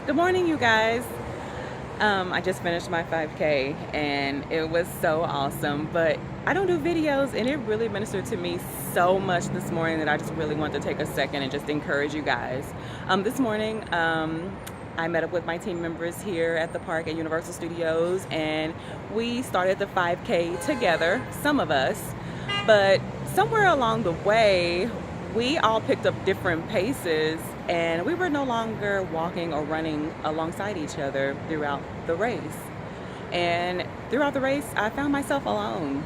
Good morning, you guys. I just finished my 5K and it was so awesome, but I don't do videos and it really ministered to me so much this morning that I just really want to take a second and just encourage you guys. This morning, I met up with my team members here at the park at Universal Studios and we started the 5K together, some of us, but somewhere along the way, we all picked up different paces and we were no longer walking or running alongside each other throughout the race. And throughout the race, I found myself alone.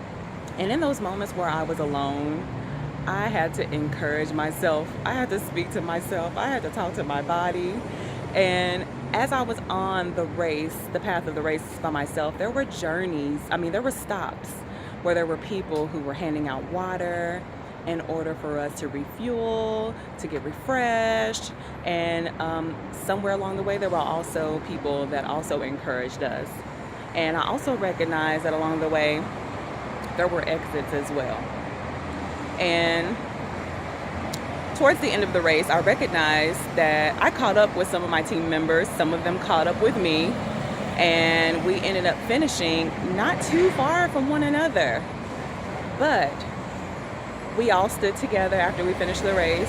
And in those moments where I was alone, I had to encourage myself. I had to speak to myself. I had to talk to my body. And as I was on the race, the path of the race by myself, there were there were stops where there were people who were handing out water in order for us to refuel, to get refreshed. And somewhere along the way, there were also people that also encouraged us. And I also recognized that along the way, there were exits as well. And towards the end of the race, I recognized that I caught up with some of my team members. Some of them caught up with me. And we ended up finishing not too far from one another. But we all stood together after we finished the race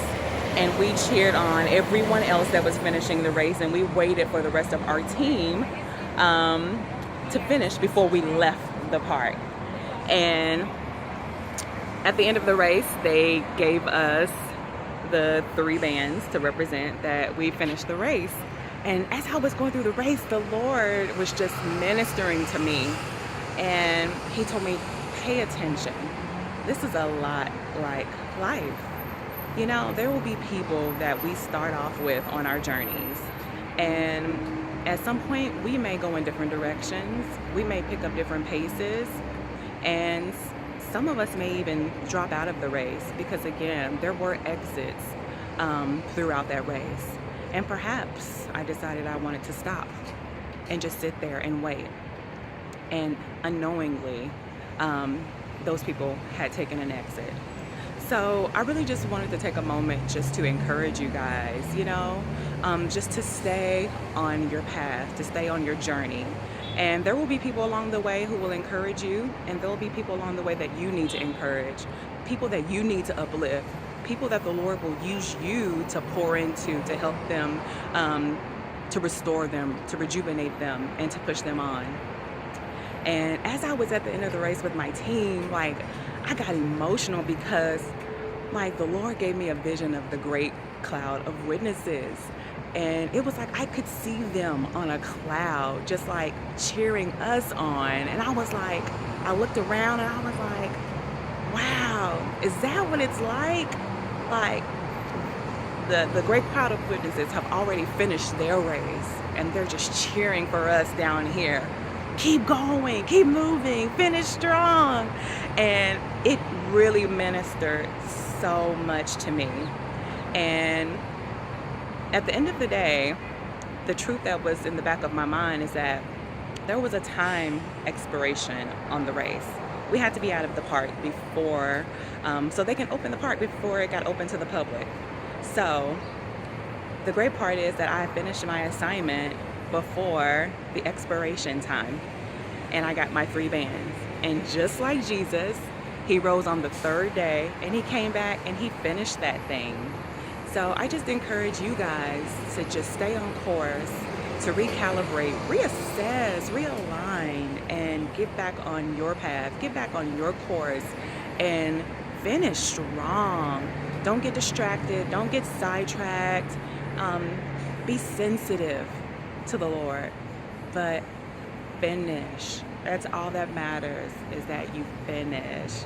and we cheered on everyone else that was finishing the race, and we waited for the rest of our team to finish before we left the park. And at the end of the race, they gave us the 3 bands to represent that we finished the race. And as I was going through the race, the Lord was just ministering to me, and he told me, pay attention. This is a lot like life. You know, there will be people that we start off with on our journeys. And at some point, we may go in different directions. We may pick up different paces. And some of us may even drop out of the race because, again, there were exits throughout that race. And perhaps I decided I wanted to stop and just sit there and wait. And unknowingly, those people had taken an exit. So I really just wanted to take a moment just to encourage you guys, just to stay on your path, to stay on your journey. And there will be people along the way who will encourage you, and there will be people along the way that you need to encourage, people that you need to uplift, people that the Lord will use you to pour into, to help them, to restore them, to rejuvenate them, and to push them on. And as I was at the end of the race with my team, I got emotional because, the Lord gave me a vision of the great cloud of witnesses. And it was like I could see them on a cloud, just cheering us on. And I was I looked around and I was like, wow, is that what it's like? The great crowd of witnesses have already finished their race, and they're just cheering for us down here. Keep going, keep moving, finish strong. And it really ministered so much to me. And at the end of the day, the truth that was in the back of my mind is that there was a time expiration on the race. We had to be out of the park before, so they can open the park before it got open to the public. So the great part is that I finished my assignment before the expiration time, and I got my 3 bands. And just like Jesus, he rose on the 3rd day and he came back and he finished that thing. So I just encourage you guys to just stay on course, to recalibrate, reassess, realign, and get back on your path, get back on your course, and finish strong. Don't get distracted, don't get sidetracked. Be sensitive to the Lord, but finish. That's all that matters, is that you finish.